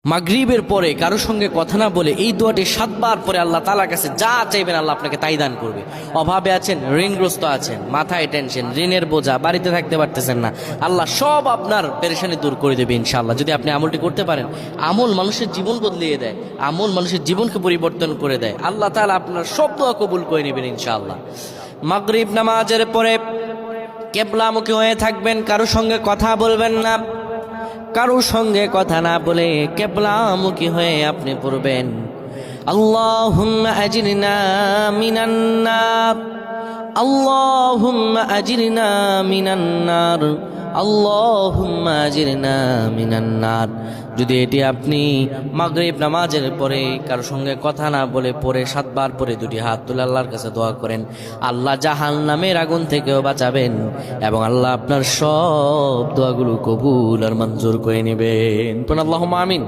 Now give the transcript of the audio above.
মাগরিবের পরে কারো সঙ্গে কথা না বলে এই দোয়াটি 7 বার পরে আল্লাহ তাআলার কাছে যা চাইবেন আল্লাহ আপনাকে তাই দান করবে। অভাবে আছেন, ঋণগ্রস্ত আছেন, মাথায় টেনশন, ঋণের বোঝা, বাড়িতে থাকতে পারতেছেন না, আল্লাহ সব আপনার পেরেশানি দূর করে দেবে ইনশাআল্লাহ। যদি আপনি আমলটি করতে পারেন, আমল মানুষের জীবন বদলিয়ে দেয়, আমল মানুষের জীবনকে পরিবর্তন করে দেয়। আল্লাহ তাআলা আপনার সব দোয়া কবুল করে নেবেন ইনশাআল্লাহ। মাগরিব নামাজের পরে কিবলামুখী হয়ে থাকবেন, কারো সঙ্গে কথা বলবেন না, কারো সঙ্গে কথা না বলে কিবলামুখী হয়ে আপনি পড়বেন আল্লাহুম্মা আজিরনা মিনান নার, আল্লাহুম্মা আজিরনা মিনান নার, আল্লাহুম্মা আজিরনা মিনান নার। যদি এটি আপনি মাগরিব নামাজের পরে কারো সঙ্গে কথা না বলে পড়ে 7 বার পরে দুটি হাত তুলে আল্লাহর কাছে দোয়া করেন, আল্লাহ জাহান্নামের আগুন থেকেও বাঁচাবেন এবং আল্লাহ আপনার সব দোয়াগুলো কবুল আর মঞ্জুর করে নেবেন। আল্লাহুম্মা আমিন।